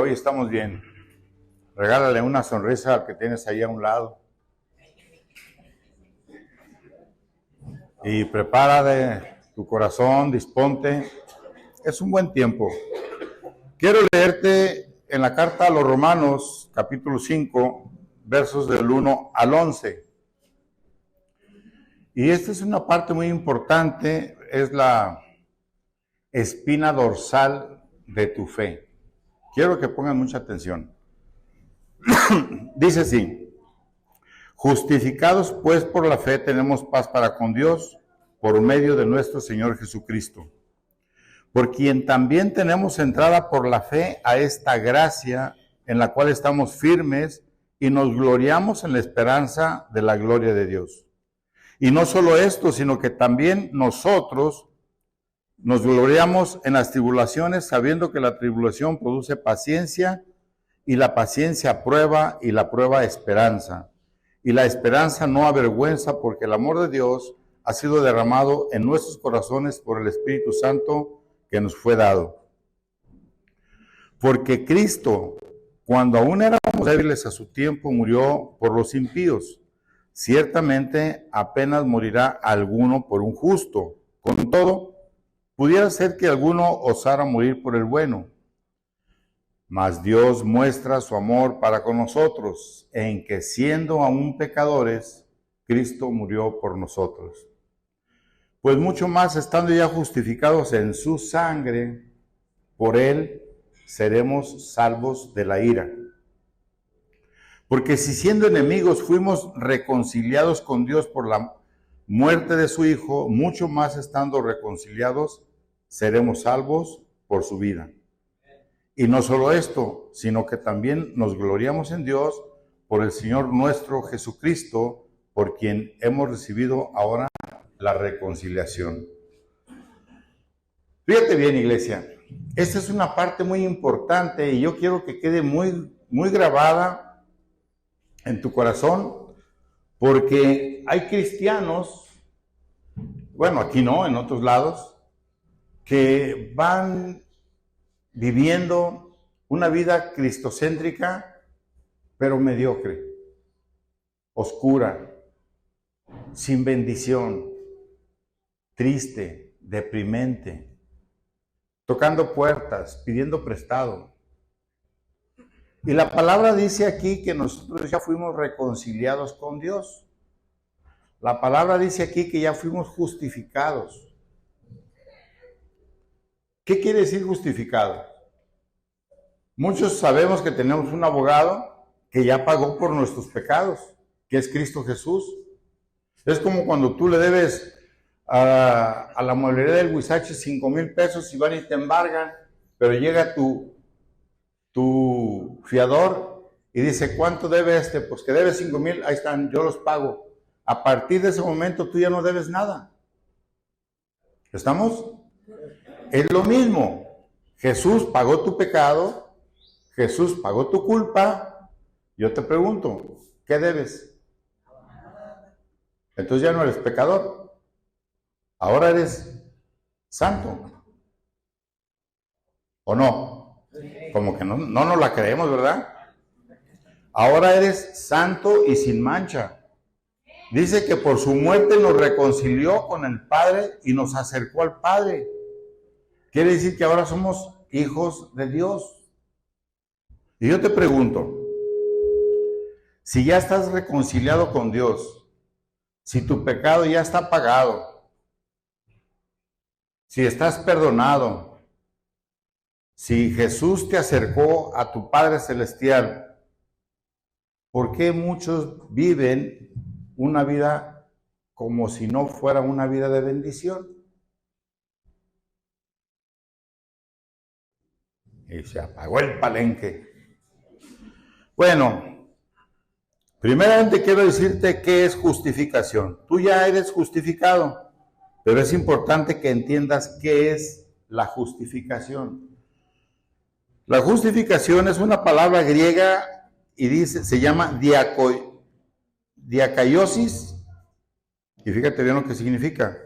hoy estamos bien. Regálale una sonrisa al que tienes ahí a un lado. Y prepara de tu corazón, disponte. Es un buen tiempo. Quiero leerte en la carta a los Romanos, capítulo 5, versos del 1 al 11. Y esta es una parte muy importante, es la espina dorsal de tu fe. Quiero que pongan mucha atención. Dice así: justificados pues por la fe tenemos paz para con Dios por medio de nuestro Señor Jesucristo, por quien también tenemos entrada por la fe a esta gracia en la cual estamos firmes y nos gloriamos en la esperanza de la gloria de Dios. Y no solo esto, sino que también nosotros nos gloriamos en las tribulaciones, sabiendo que la tribulación produce paciencia, y la paciencia prueba, y la prueba esperanza. Y la esperanza no avergüenza, porque el amor de Dios ha sido derramado en nuestros corazones por el Espíritu Santo que nos fue dado. Porque Cristo, cuando aún éramos débiles a su tiempo, murió por los impíos. Ciertamente apenas morirá alguno por un justo. Con todo, pudiera ser que alguno osara morir por el bueno. Mas Dios muestra su amor para con nosotros, en que siendo aún pecadores, Cristo murió por nosotros. Pues mucho más, estando ya justificados en su sangre, por él seremos salvos de la ira. Porque si siendo enemigos fuimos reconciliados con Dios por la muerte de su Hijo, mucho más estando reconciliados, seremos salvos por su vida. Y no solo esto, sino que también nos gloriamos en Dios por el Señor nuestro Jesucristo, por quien hemos recibido ahora la reconciliación. Fíjate bien, iglesia, esta es una parte muy importante y yo quiero que quede muy grabada en tu corazón, porque hay cristianos, bueno, aquí no, en otros lados, que van viviendo una vida cristocéntrica, pero mediocre, oscura, sin bendición, triste, deprimente, tocando puertas, pidiendo prestado. Y la palabra dice aquí que nosotros ya fuimos reconciliados con Dios. La palabra dice aquí que ya fuimos justificados. ¿Qué quiere decir justificado? Muchos sabemos que tenemos un abogado que ya pagó por nuestros pecados, que es Cristo Jesús. Es como cuando tú le debes a la mueblería del Huizache 5,000 pesos y van y te embargan, pero llega tu fiador y dice, ¿cuánto debe este? Pues que debe 5,000, ahí están, yo los pago. A partir de ese momento tú ya no debes nada. ¿Estamos? Es lo mismo. Jesús pagó tu pecado, Jesús pagó tu culpa. Yo te pregunto, ¿qué debes? Entonces ya no eres pecador. Ahora eres santo. ¿O no? Como que no nos la creemos, ¿verdad? Ahora eres santo y sin mancha. Dice que por su muerte nos reconcilió con el Padre y nos acercó al Padre. Quiere decir que ahora somos hijos de Dios. Y yo te pregunto, si ya estás reconciliado con Dios, si tu pecado ya está pagado, si estás perdonado, si Jesús te acercó a tu Padre Celestial, ¿por qué muchos viven una vida como si no fuera una vida de bendición? Y se apagó el palenque. Bueno, primeramente quiero decirte qué es justificación. Tú ya eres justificado, pero es importante que entiendas qué es la justificación. La justificación es una palabra griega y dice, se llama diakaiosis, y fíjate bien lo que significa.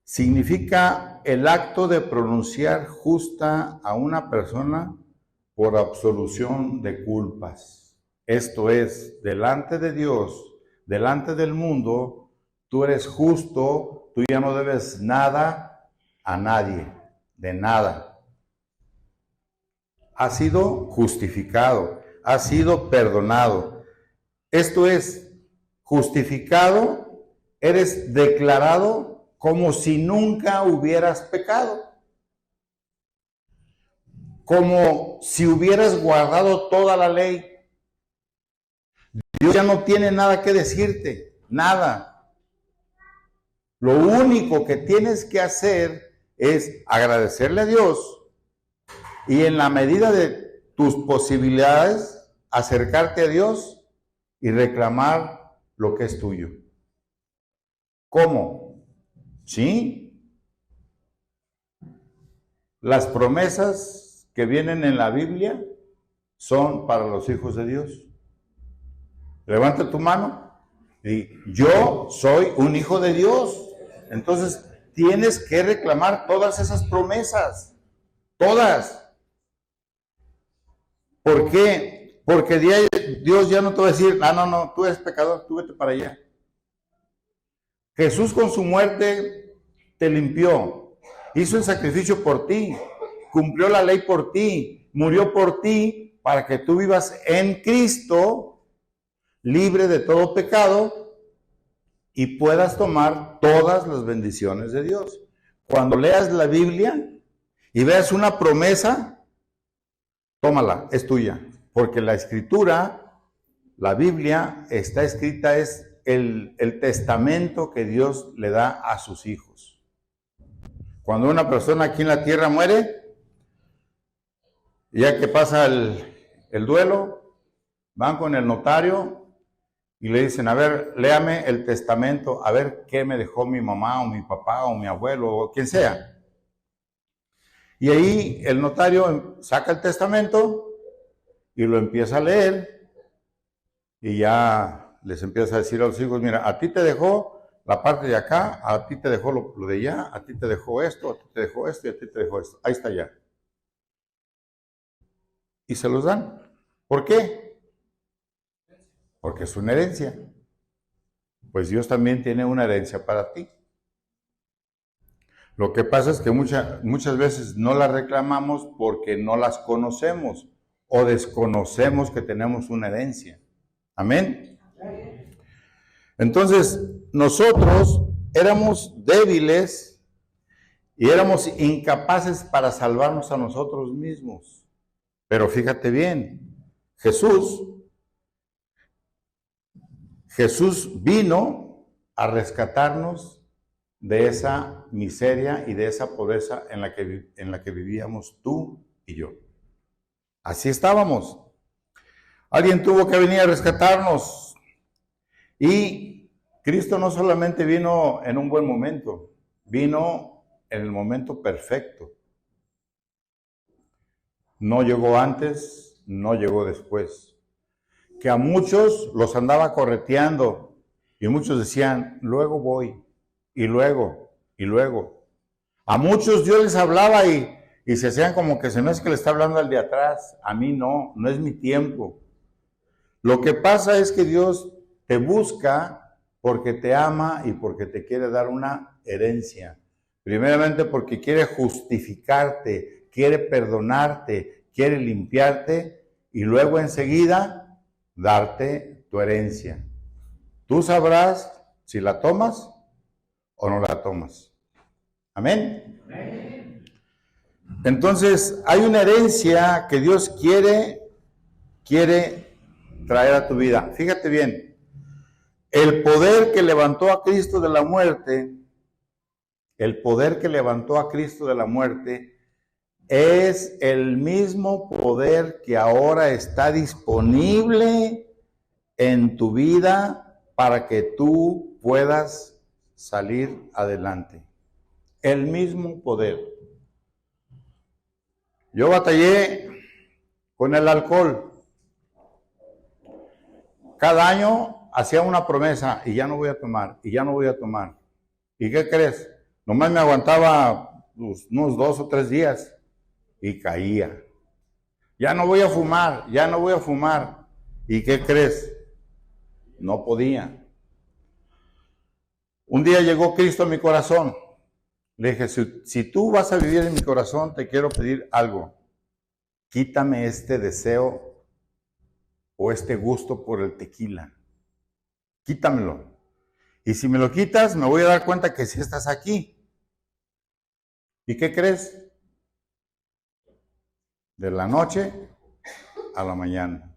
Significa el acto de pronunciar justa a una persona por absolución de culpas. Esto es, delante de Dios, delante del mundo, tú eres justo, tú ya no debes nada a nadie, de nada. Has sido justificado, has sido perdonado. Esto es, justificado, eres declarado como si nunca hubieras pecado. Como si hubieras guardado toda la ley. Dios ya no tiene nada que decirte, nada. Lo único que tienes que hacer es agradecerle a Dios y en la medida de tus posibilidades acercarte a Dios y reclamar lo que es tuyo. ¿Cómo? ¿Sí? Las promesas que vienen en la Biblia son para los hijos de Dios. Levanta tu mano y yo soy un hijo de Dios. Entonces tienes que reclamar todas esas promesas, todas. ¿Por qué? Porque Dios ya no te va a decir, no, tú eres pecador, tú vete para allá. Jesús con su muerte te limpió, hizo el sacrificio por ti, cumplió la ley por ti, murió por ti para que tú vivas en Cristo, libre de todo pecado y puedas tomar todas las bendiciones de Dios. Cuando leas la Biblia y veas una promesa, tómala, es tuya, porque la escritura, la Biblia está escrita, es el testamento que Dios le da a sus hijos. Cuando una persona aquí en la tierra muere, ya que pasa el duelo, van con el notario y le dicen, a ver, léame el testamento, a ver qué me dejó mi mamá o mi papá o mi abuelo o quien sea. Y ahí el notario saca el testamento y lo empieza a leer y ya les empieza a decir a los hijos, mira, a ti te dejó la parte de acá, a ti te dejó lo de allá, a ti te dejó esto, a ti te dejó esto y a ti te dejó esto. Ahí está ya. Y se los dan. ¿Por qué? Porque es una herencia. Pues Dios también tiene una herencia para ti. Lo que pasa es que muchas veces no las reclamamos porque no las conocemos o desconocemos que tenemos una herencia. Amén. Entonces, nosotros éramos débiles y éramos incapaces para salvarnos a nosotros mismos. Pero fíjate bien, Jesús vino a rescatarnos de esa miseria y de esa pobreza en la que vivíamos tú y yo. Así estábamos. Alguien tuvo que venir a rescatarnos. Y Cristo no solamente vino en un buen momento, vino en el momento perfecto. No llegó antes, no llegó después. Que a muchos los andaba correteando y muchos decían, luego voy, y luego. A muchos Dios les hablaba y se hacían como que se me es que le está hablando al de atrás. A mí no es mi tiempo. Lo que pasa es que Dios te busca porque te ama y porque te quiere dar una herencia. Primeramente porque quiere justificarte, quiere perdonarte, quiere limpiarte y luego enseguida darte tu herencia. Tú sabrás si la tomas o no la tomas. Amén. Amén. Entonces hay una herencia que Dios quiere traer a tu vida. Fíjate bien. El poder que levantó a Cristo de la muerte, es el mismo poder que ahora está disponible en tu vida para que tú puedas salir adelante. El mismo poder. Yo batallé con el alcohol. Cada año hacía una promesa y ya no voy a tomar, y ya no voy a tomar. ¿Y qué crees? Nomás me aguantaba unos 2 o 3 días y caía. ya no voy a fumar, ya no voy a fumar. ¿Y qué crees? No podía. Un día llegó Cristo a mi corazón. Le dije, si tú vas a vivir en mi corazón, te quiero pedir algo. Quítame este deseo o este gusto por el tequila. Quítamelo. Y si me lo quitas, me voy a dar cuenta que sí estás aquí. ¿Y qué crees? De la noche a la mañana.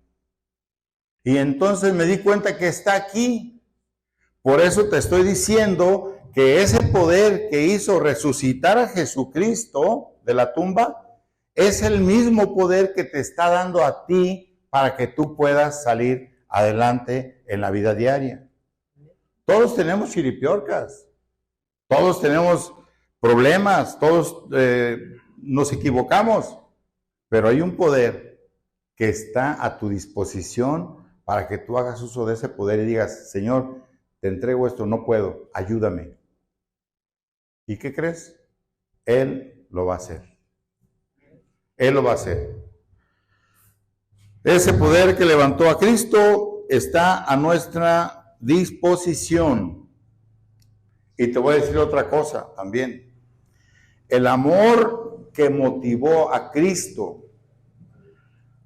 Y entonces me di cuenta que está aquí. Por eso te estoy diciendo que ese poder que hizo resucitar a Jesucristo de la tumba es el mismo poder que te está dando a ti para que tú puedas salir adelante en la vida diaria. Todos tenemos chiripiorcas, todos tenemos problemas, todos nos equivocamos, pero hay un poder que está a tu disposición para que tú hagas uso de ese poder y digas, Señor, te entrego esto, no puedo, ayúdame. ¿Y qué crees? Él lo va a hacer. Él lo va a hacer. Ese poder que levantó a Cristo está a nuestra disposición. Y te voy a decir otra cosa también. El amor que motivó a Cristo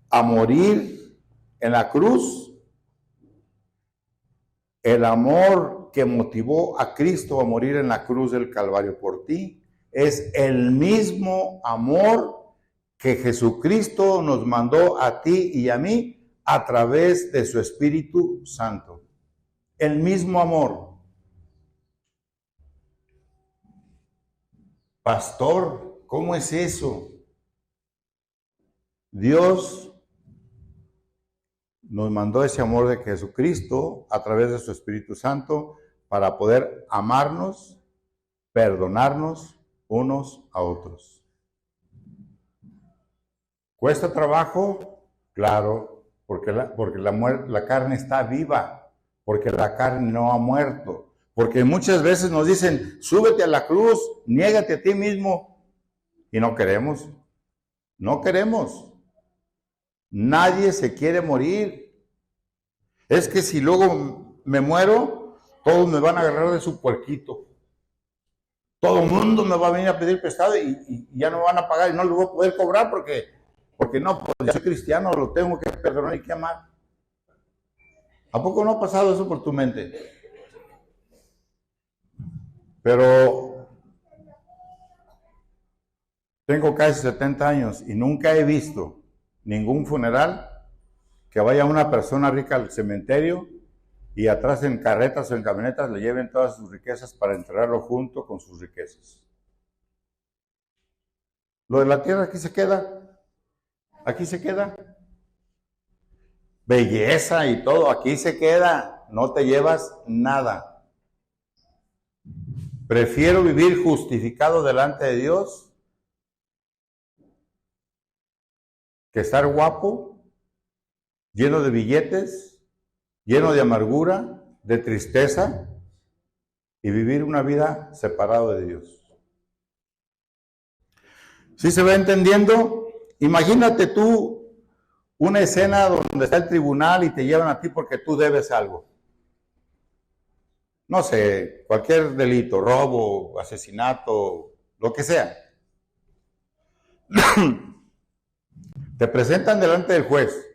a morir en la cruz, el amor que motivó a Cristo a morir en la cruz del Calvario por ti, es el mismo amor que Jesucristo nos mandó a ti y a mí a través de su Espíritu Santo. El mismo amor. Pastor, ¿cómo es eso? Dios nos mandó ese amor de Jesucristo a través de su Espíritu Santo para poder amarnos, perdonarnos unos a otros. ¿Cuesta trabajo? Claro, porque la carne está viva, porque la carne no ha muerto, porque muchas veces nos dicen, súbete a la cruz, niégate a ti mismo, y no queremos, no queremos. Nadie se quiere morir. Es que si luego me muero, todos me van a agarrar de su puerquito. Todo el mundo me va a venir a pedir prestado y ya no me van a pagar y no lo voy a poder cobrar porque no, pues ya soy cristiano, lo tengo que perdonar y que amar. ¿A poco no ha pasado eso por tu mente? Pero tengo casi 70 años y nunca he visto ningún funeral que vaya una persona rica al cementerio y atrás en carretas o en camionetas le lleven todas sus riquezas para enterrarlo junto con sus riquezas. Lo de la tierra aquí se queda. Aquí se queda. Belleza y todo, aquí se queda. No te llevas nada. Prefiero vivir justificado delante de Dios que estar guapo, lleno de billetes, lleno de amargura, de tristeza y vivir una vida separado de Dios. ¿Sí se va entendiendo? Imagínate tú una escena donde está el tribunal y te llevan a ti porque tú debes algo. No sé, cualquier delito, robo, asesinato, lo que sea. Te presentan delante del juez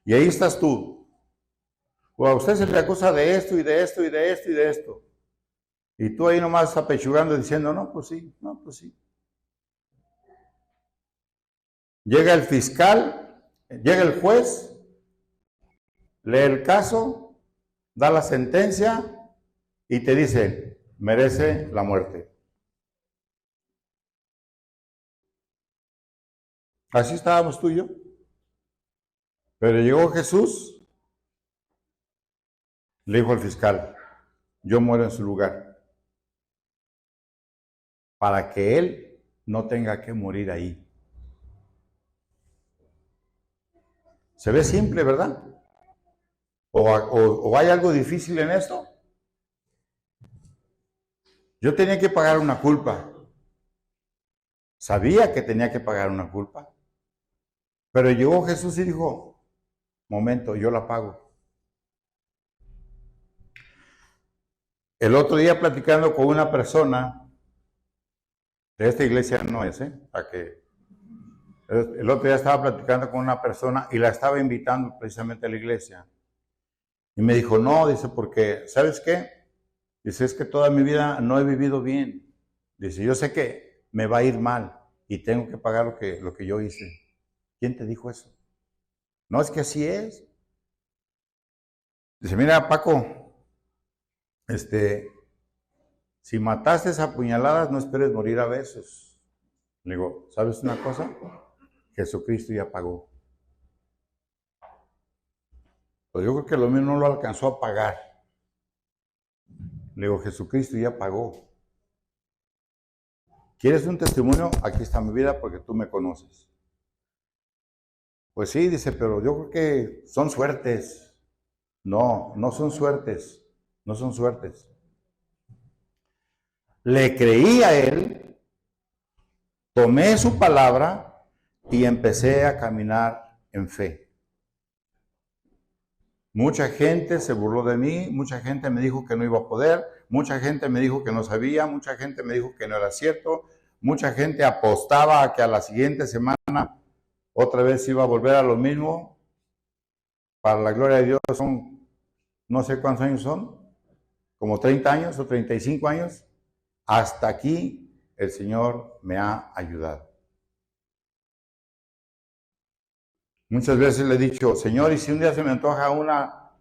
y ahí estás tú. O a usted se le acusa de esto y de esto y de esto y de esto. Y tú ahí nomás apechugando diciendo, no, pues sí, no, pues sí. Llega el fiscal, llega el juez, lee el caso, da la sentencia y te dice, merece la muerte. Así estábamos tú y yo. Pero llegó Jesús, le dijo al fiscal, yo muero en su lugar, para que él no tenga que morir ahí. Se ve simple, ¿verdad? ¿O hay algo difícil en esto? Yo tenía que pagar una culpa. Sabía que tenía que pagar una culpa. Pero llegó Jesús y dijo, momento, yo la pago. El otro día platicando con una persona, de esta iglesia no es, el otro día estaba platicando con una persona y la estaba invitando precisamente a la iglesia. Y me dijo, no, dice, porque, ¿sabes qué? Dice, es que toda mi vida no he vivido bien. Dice, yo sé que me va a ir mal y tengo que pagar lo que yo hice. ¿Quién te dijo eso? No, es que así es. Dice, mira, Paco, si mataste a puñaladas, no esperes morir a besos. Le digo, ¿sabes una cosa? Jesucristo ya pagó. Pues yo creo que lo mío no lo alcanzó a pagar. Le digo, Jesucristo ya pagó. ¿Quieres un testimonio? Aquí está mi vida porque tú me conoces. Pues sí, dice, pero yo creo que son suertes. No, no son suertes. No son suertes. Le creí a él, tomé su palabra y empecé a caminar en fe. Mucha gente se burló de mí, mucha gente me dijo que no iba a poder, mucha gente me dijo que no sabía, mucha gente me dijo que no era cierto, mucha gente apostaba a que a la siguiente semana otra vez iba a volver a lo mismo. Para la gloria de Dios son, no sé cuántos años son, como 30 años o 35 años. Hasta aquí el Señor me ha ayudado. Muchas veces le he dicho, Señor, y si un día se me antoja una,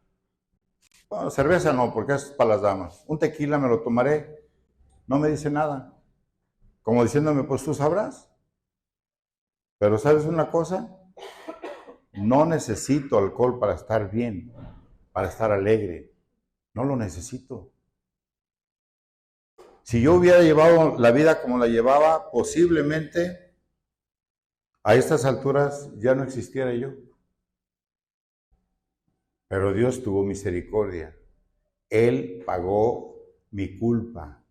bueno, cerveza no, porque es para las damas, un tequila me lo tomaré, no me dice nada. Como diciéndome, pues tú sabrás. Pero ¿sabes una cosa? No necesito alcohol para estar bien, para estar alegre. No lo necesito. Si yo hubiera llevado la vida como la llevaba, posiblemente a estas alturas ya no existiera yo. Pero Dios tuvo misericordia. Él pagó mi culpa.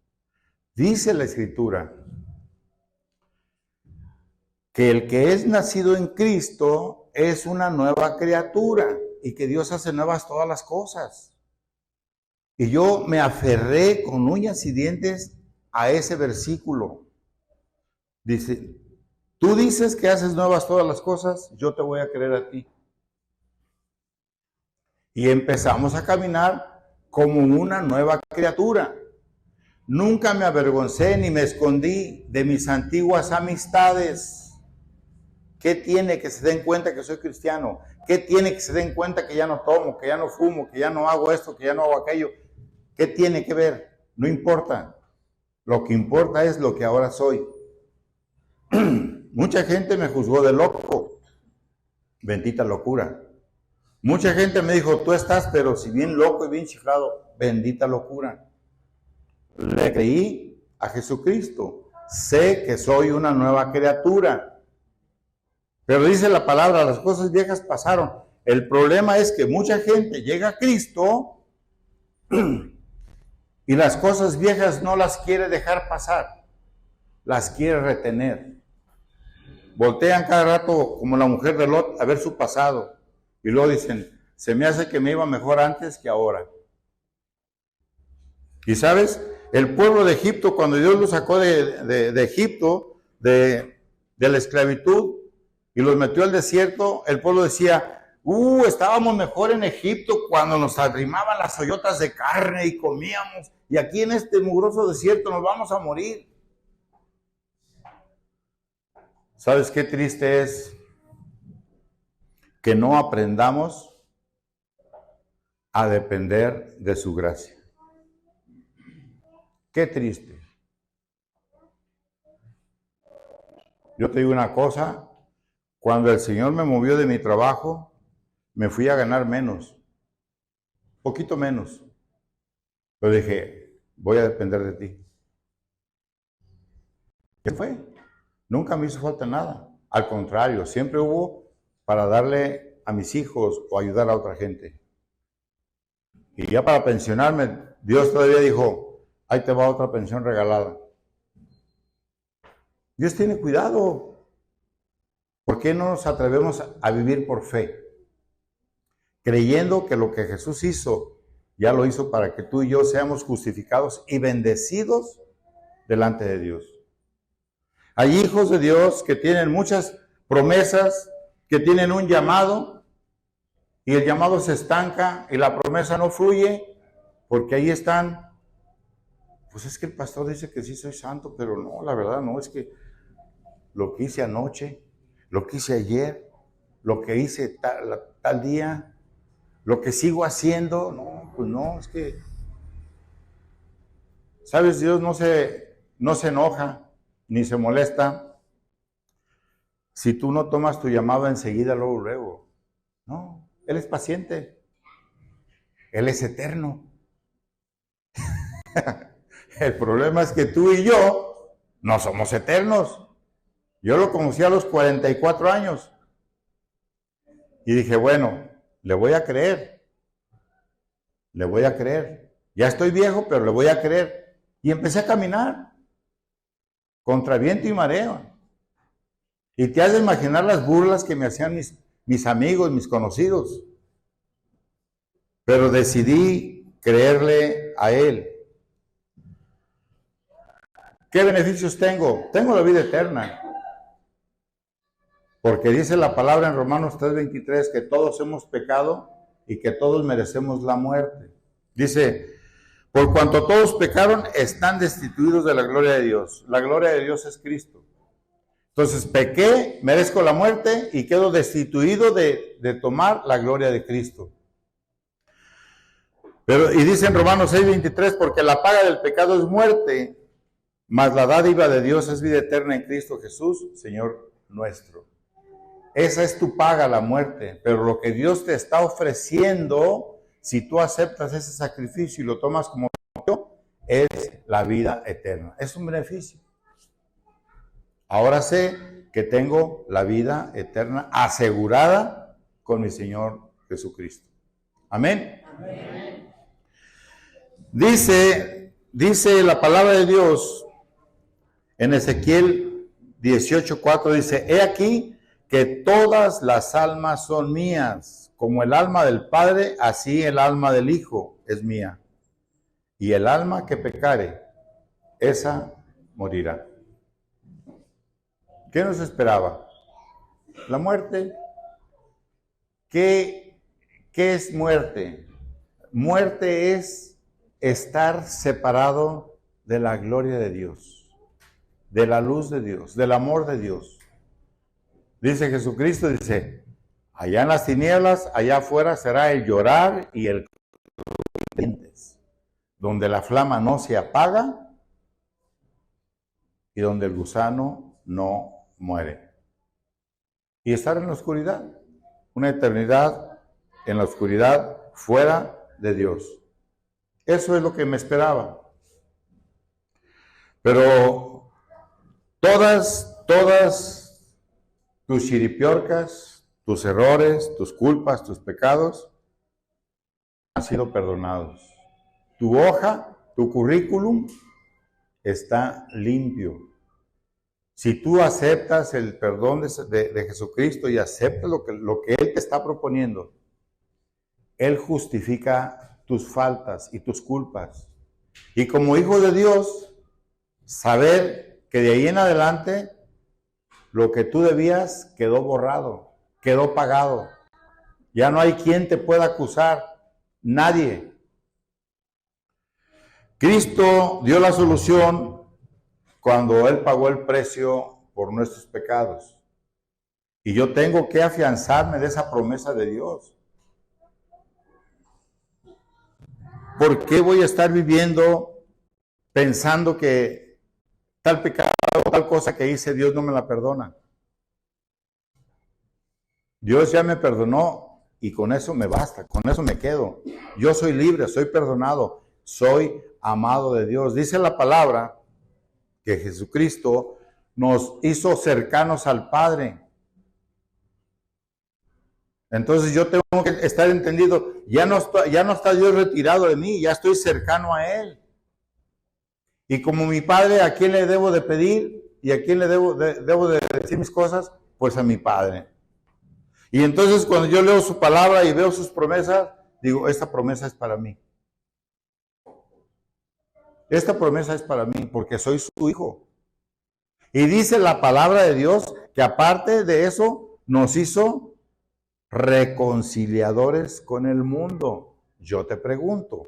Dice la Escritura que el que es nacido en Cristo es una nueva criatura y que Dios hace nuevas todas las cosas. Y yo me aferré con uñas y dientes a ese versículo. Dice, tú dices que haces nuevas todas las cosas, yo te voy a creer a ti. Y empezamos a caminar como una nueva criatura. Nunca me avergoncé ni me escondí de mis antiguas amistades. ¿Qué tiene que se den cuenta que soy cristiano? ¿Qué tiene que se den cuenta que ya no tomo, que ya no fumo, que ya no hago esto, que ya no hago aquello? ¿Qué tiene que ver? No importa. Lo que importa es lo que ahora soy. Mucha gente me juzgó de loco. Bendita locura. Mucha gente me dijo, tú estás, pero si bien loco y bien chiflado, bendita locura. Le creí a Jesucristo. Sé que soy una nueva criatura. Pero dice la palabra, las cosas viejas pasaron. El problema es que mucha gente llega a Cristo y las cosas viejas no las quiere dejar pasar. Las quiere retener. Voltean cada rato como la mujer de Lot a ver su pasado. Y luego dicen, se me hace que me iba mejor antes que ahora. Y sabes, el pueblo de Egipto, cuando Dios los sacó de Egipto, de la esclavitud, y los metió al desierto, el pueblo decía, estábamos mejor en Egipto cuando nos arrimaban las ollotas de carne y comíamos, y aquí en este mugroso desierto nos vamos a morir. ¿Sabes qué triste es? Que no aprendamos a depender de su gracia. Qué triste. Yo te digo una cosa, cuando el Señor me movió de mi trabajo, me fui a ganar menos, poquito menos. Pero dije, voy a depender de ti. ¿Qué fue? Nunca me hizo falta nada. Al contrario, siempre hubo para darle a mis hijos o ayudar a otra gente. Y ya para pensionarme, Dios todavía dijo, ahí te va otra pensión regalada. Dios tiene cuidado. ¿Por qué no nos atrevemos a vivir por fe? Creyendo que lo que Jesús hizo, ya lo hizo para que tú y yo seamos justificados y bendecidos delante de Dios. Hay hijos de Dios que tienen muchas promesas, que tienen un llamado, y el llamado se estanca y la promesa no fluye, porque ahí están. Pues es que el pastor dice que sí soy santo, pero no, la verdad no, es que lo que hice anoche, lo que hice ayer, lo que hice tal día, lo que sigo haciendo, no, pues no, es que, ¿sabes? Dios no se enoja, ni se molesta si tú no tomas tu llamado enseguida, luego. No, Él es paciente, Él es eterno. El problema es que tú y yo no somos eternos. Yo lo conocí a los 44 años y dije, bueno, le voy a creer. Ya estoy viejo, pero le voy a creer. Y empecé a caminar contra viento y marea. Y te has de imaginar las burlas que me hacían mis amigos, mis conocidos. Pero decidí creerle a Él. ¿Qué beneficios tengo? Tengo la vida eterna. Porque dice la palabra en Romanos 3:23 que todos hemos pecado y que todos merecemos la muerte. Dice, por cuanto todos pecaron, están destituidos de la gloria de Dios. La gloria de Dios es Cristo. Entonces pequé, merezco la muerte y quedo destituido de tomar la gloria de Cristo. Y dice en Romanos 6:23, porque la paga del pecado es muerte, mas la dádiva de Dios es vida eterna en Cristo Jesús, Señor nuestro. Esa es tu paga, la muerte. Pero lo que Dios te está ofreciendo, si tú aceptas ese sacrificio y lo tomas como es la vida eterna. Es un beneficio. Ahora sé que tengo la vida eterna asegurada con mi Señor Jesucristo. Amén. Amén. Dice la palabra de Dios en Ezequiel 18:4, dice, he aquí que todas las almas son mías, como el alma del Padre, así el alma del Hijo es mía. Y el alma que pecare, esa morirá. ¿Qué nos esperaba? La muerte. ¿Qué es muerte? Muerte es estar separado de la gloria de Dios, de la luz de Dios, del amor de Dios. Dice Jesucristo, dice, allá en las tinieblas, allá afuera será el llorar y el dientes, donde la flama no se apaga y donde el gusano no muere. Y estar en la oscuridad, una eternidad en la oscuridad, fuera de Dios. Eso es lo que me esperaba. Pero todas tus chiripiorcas, tus errores, tus culpas, tus pecados han sido perdonados. Tu hoja, tu currículum está limpio. Si tú aceptas el perdón de Jesucristo y aceptas lo que Él te está proponiendo, Él justifica tus faltas y tus culpas. Y como hijo de Dios, saber que de ahí en adelante lo que tú debías quedó borrado, quedó pagado. Ya no hay quien te pueda acusar, nadie. Cristo dio la solución cuando Él pagó el precio por nuestros pecados. Y yo tengo que afianzarme de esa promesa de Dios. ¿Por qué voy a estar viviendo pensando que tal pecado o tal cosa que hice Dios no me la perdona? Dios ya me perdonó y con eso me basta, con eso me quedo. Yo soy libre, soy perdonado, soy amado de Dios. Dice la palabra que Jesucristo nos hizo cercanos al Padre. Entonces yo tengo que estar entendido, ya no está Dios retirado de mí, ya estoy cercano a Él. Y como mi Padre, ¿a quién le debo de pedir? ¿Y a quién le debo de decir mis cosas? pues a mi Padre. Y entonces cuando yo leo su palabra y veo sus promesas, digo, esta promesa es para mí. Esta promesa es para mí porque soy su hijo. Y dice la palabra de Dios que aparte de eso nos hizo reconciliadores con el mundo. Yo te pregunto,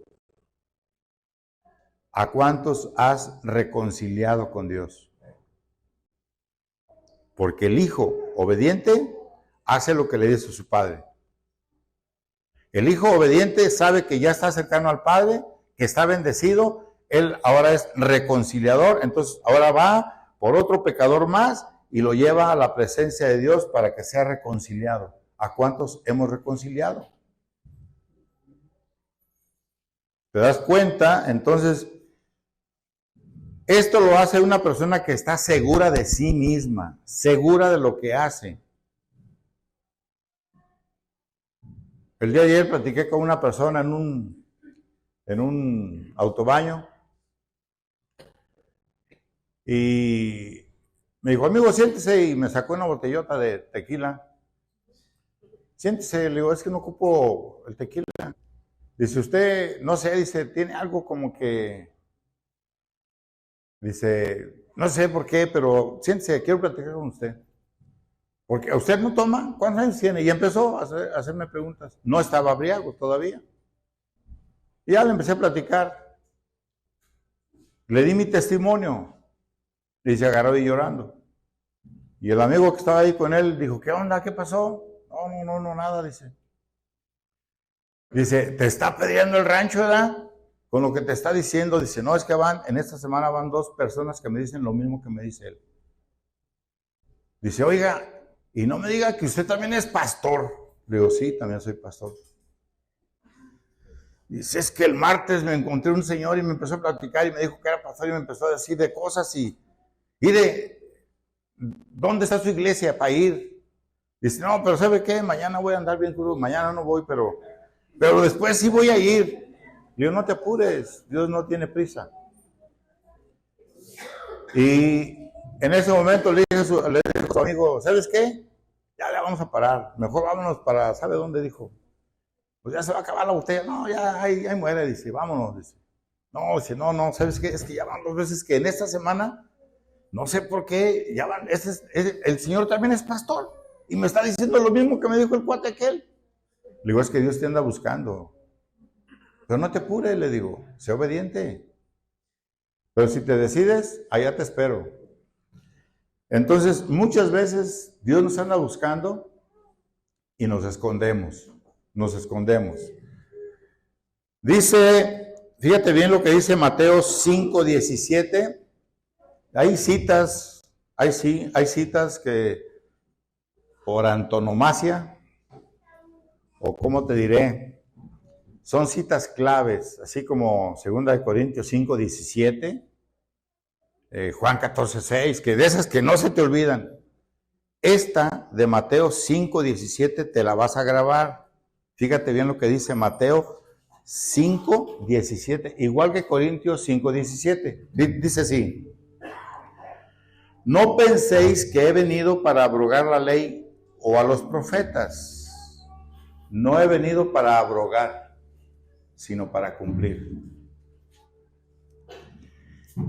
¿a cuántos has reconciliado con Dios? Porque el hijo obediente hace lo que le dice su padre. El hijo obediente sabe que ya está cercano al Padre, que está bendecido, él ahora es reconciliador, entonces ahora va por otro pecador más y lo lleva a la presencia de Dios para que sea reconciliado. ¿A cuántos hemos reconciliado? ¿Te das cuenta? Entonces, esto lo hace una persona que está segura de sí misma, segura de lo que hace. El día de ayer platiqué con una persona en un autobaño y me dijo, amigo, siéntese, y me sacó una botellota de tequila. Siéntese, le digo, es que no ocupo el tequila. Dice, usted, no sé, dice, tiene algo como que, dice, no sé por qué, pero siéntese, quiero platicar con usted. Porque usted no toma, ¿cuántos años tiene? Y empezó a hacerme preguntas. No estaba briago todavía. Y ya le empecé a platicar. Le di mi testimonio. Y se agarró y llorando. Y el amigo que estaba ahí con él dijo, ¿qué onda? ¿Qué pasó? No, nada, dice. Dice, ¿te está pidiendo el rancho, verdad? Con lo que te está diciendo, dice, no, es que en esta semana van 2 personas que me dicen lo mismo que me dice él. Dice, oiga, y no me diga que usted también es pastor. Le digo, sí, también soy pastor. Dice, es que el martes me encontré un señor y me empezó a platicar y me dijo que era pastor y me empezó a decir de cosas y ¿dónde está su iglesia para ir? Dice, no, pero ¿sabe qué? Mañana voy a andar bien crudo, mañana no voy, pero después sí voy a ir. Le digo, no te apures, Dios no tiene prisa. Y en ese momento le dije a su amigo, ¿sabes qué? Ya le vamos a parar, mejor vámonos para, ¿sabe dónde? Dijo, pues ya se va a acabar la botella. No, ya ahí muere, dice, vámonos, dice. No, dice, no, ¿sabes qué? Es que ya van 2 veces que en esta semana, no sé por qué, ya van, el señor también es pastor y me está diciendo lo mismo que me dijo el cuate aquel. Le digo, es que Dios te anda buscando. Pero no te apures, le digo, sé obediente. Pero si te decides, allá te espero. Entonces, muchas veces Dios nos anda buscando y nos escondemos. Dice, fíjate bien lo que dice Mateo 5:17. Hay citas que por antonomasia, o cómo te diré, son citas claves, así como 2 Corintios 5:17, Juan 14:6, que de esas que no se te olvidan. Esta de Mateo 5:17 te la vas a grabar. Fíjate bien lo que dice Mateo 5:17, igual que Corintios 5:17. Dice así, no penséis que he venido para abrogar la ley o a los profetas. No he venido para abrogar, sino para cumplir.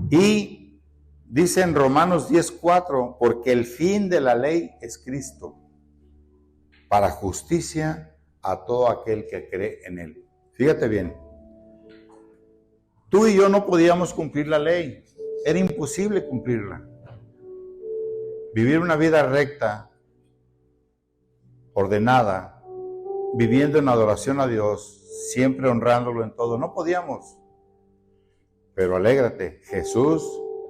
Y dice en Romanos 10:4, porque el fin de la ley es Cristo, para justicia a todo aquel que cree en él. Fíjate bien, tú y yo no podíamos cumplir la ley, era imposible cumplirla. Vivir una vida recta, ordenada, viviendo en adoración a Dios, siempre honrándolo en todo, no podíamos. Pero alégrate, Jesús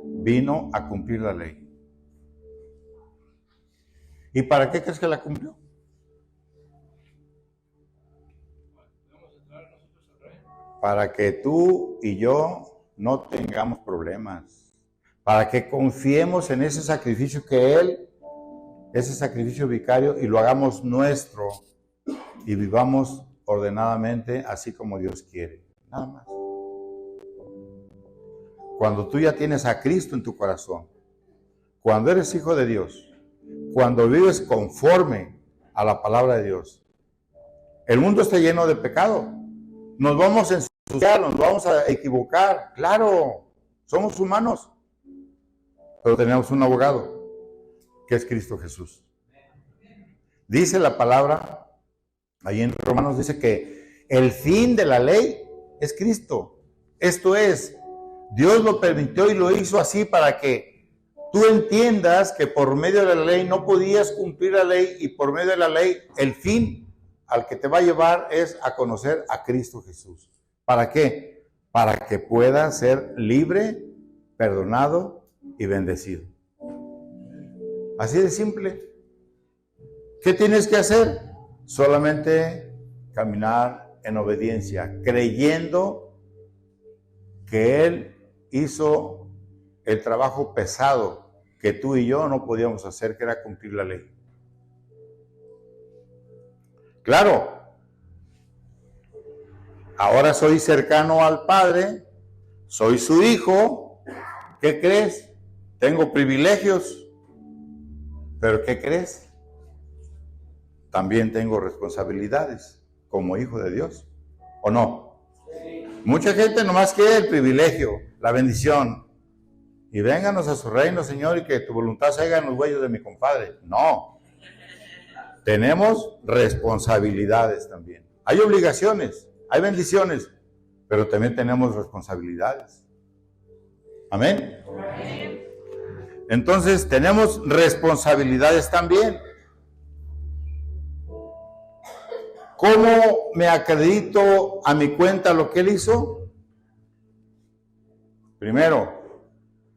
vino a cumplir la ley. ¿Y para qué crees que la cumplió? Para que tú y yo no tengamos problemas, para que confiemos en ese sacrificio que Él, ese sacrificio vicario, y lo hagamos nuestro y vivamos ordenadamente así como Dios quiere, nada más. Cuando tú ya tienes a Cristo en tu corazón, cuando eres hijo de Dios, cuando vives conforme a la palabra de Dios. El mundo está lleno de pecado. Nos vamos a ensuciar, nos vamos a equivocar. Claro, somos humanos. Pero tenemos un abogado, que es Cristo Jesús. Dice la palabra, ahí en Romanos dice que el fin de la ley es Cristo. Esto es, Dios lo permitió y lo hizo así para que tú entiendas que por medio de la ley no podías cumplir la ley, y por medio de la ley el fin al que te va a llevar es a conocer a Cristo Jesús. ¿Para qué? Para que puedas ser libre, perdonado y bendecido. Así de simple. ¿Qué tienes que hacer? Solamente caminar en obediencia, creyendo que Él hizo el trabajo pesado que tú y yo no podíamos hacer, que era cumplir la ley. Claro, ahora soy cercano al Padre, soy su hijo. ¿Qué crees? Tengo privilegios, pero ¿qué crees? También tengo responsabilidades como hijo de Dios, ¿o no? Mucha gente nomás quiere el privilegio, la bendición. Y vénganos a su reino, Señor, y que tu voluntad se haga en los huellos de mi compadre. No. Tenemos responsabilidades también. Hay obligaciones, hay bendiciones, pero también tenemos responsabilidades. Amén. Entonces, tenemos responsabilidades también. ¿Cómo me acredito a mi cuenta lo que Él hizo? Primero,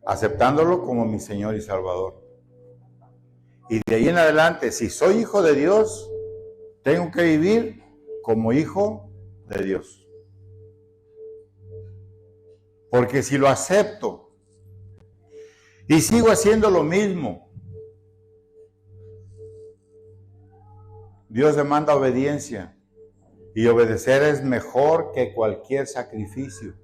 aceptándolo como mi Señor y Salvador. Y de ahí en adelante, si soy hijo de Dios, tengo que vivir como hijo de Dios. Porque si lo acepto y sigo haciendo lo mismo, Dios demanda obediencia. Y obedecer es mejor que cualquier sacrificio.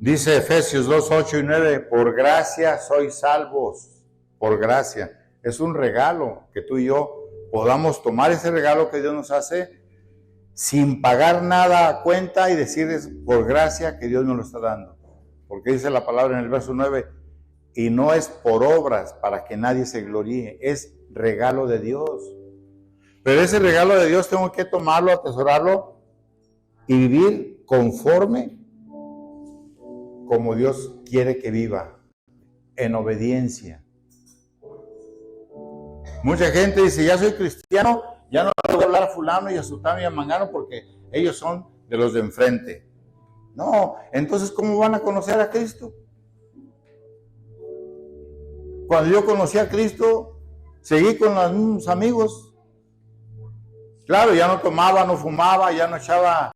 Dice Efesios 2, 8 y 9, por gracia sois salvos, por gracia. Es un regalo que tú y yo podamos tomar ese regalo que Dios nos hace sin pagar nada a cuenta y decirles por gracia que Dios nos lo está dando. Porque dice la palabra en el verso 9, y no es por obras para que nadie se gloríe, es regalo de Dios. Pero ese regalo de Dios tengo que tomarlo, atesorarlo y vivir conforme como Dios quiere que viva, en obediencia. Mucha gente dice, ya soy cristiano, ya no le voy a hablar a fulano y a sutano y a mangano porque ellos son de los de enfrente. No, entonces ¿cómo van a conocer a Cristo? Cuando yo conocí a Cristo, seguí con los mismos amigos. Claro, ya no tomaba, no fumaba, ya no echaba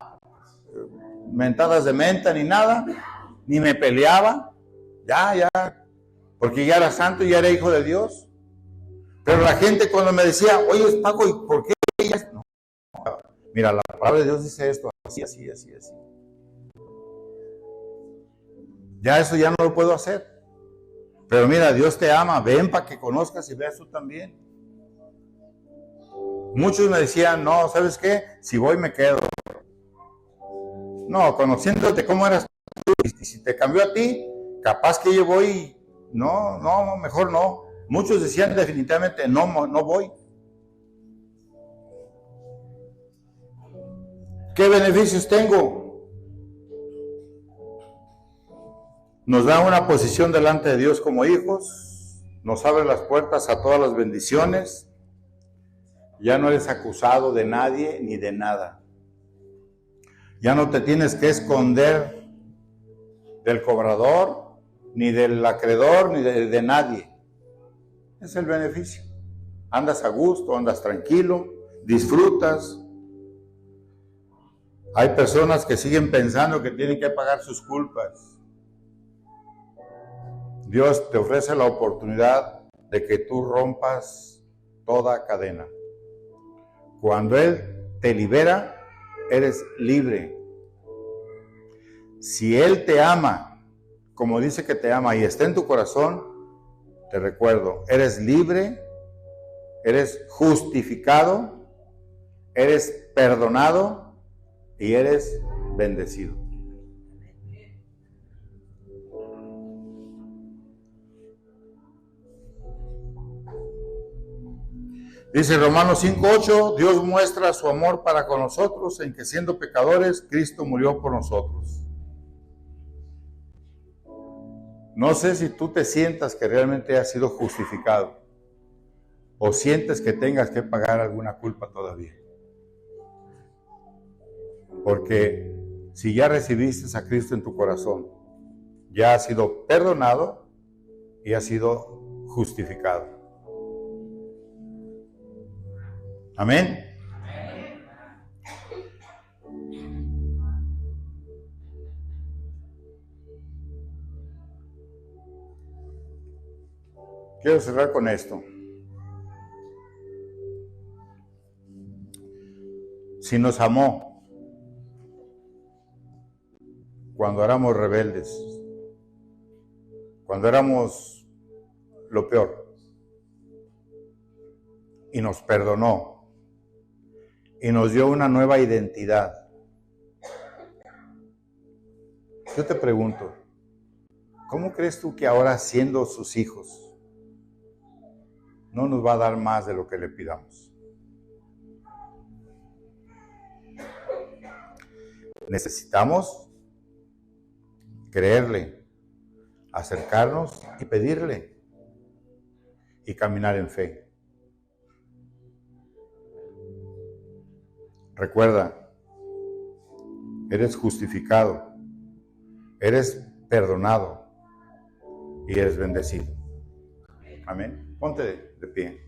mentadas de menta ni nada, ni me peleaba, ya, porque ya era santo y ya era hijo de Dios. Pero la gente cuando me decía, oye, Paco, ¿y por qué ellas? No, mira, la palabra de Dios dice esto, así. Ya eso ya no lo puedo hacer. Pero mira, Dios te ama, ven para que conozcas y veas tú también. Muchos me decían, no, ¿sabes qué? Si voy me quedo. No, conociéndote cómo eras tú, y si te cambió a ti, capaz que yo voy, no, mejor no. Muchos decían definitivamente, no voy. ¿Qué beneficios tengo? Nos da una posición delante de Dios como hijos, nos abre las puertas a todas las bendiciones. Ya no eres acusado de nadie ni de nada. Ya no te tienes que esconder del cobrador, ni del acreedor, ni de nadie. Es el beneficio. Andas a gusto, andas tranquilo, disfrutas. Hay personas que siguen pensando que tienen que pagar sus culpas. Dios te ofrece la oportunidad de que tú rompas toda cadena. Cuando Él te libera, eres libre. Si Él te ama, como dice que te ama, y está en tu corazón, Te recuerdo, eres libre, eres justificado, eres perdonado y eres bendecido. Dice Romanos 5:8, Dios muestra su amor para con nosotros en que siendo pecadores, Cristo murió por nosotros. No sé si tú te sientas que realmente has sido justificado o sientes que tengas que pagar alguna culpa todavía. Porque si ya recibiste a Cristo en tu corazón, ya has sido perdonado y has sido justificado. Amén. Quiero cerrar con esto. Si nos amó cuando éramos rebeldes, cuando éramos lo peor, y nos perdonó, y nos dio una nueva identidad. Yo te pregunto, ¿cómo crees tú que ahora, siendo sus hijos, no nos va a dar más de lo que le pidamos? Necesitamos creerle, acercarnos y pedirle, y caminar en fe. Recuerda, eres justificado, eres perdonado y eres bendecido. Amén. Ponte de pie.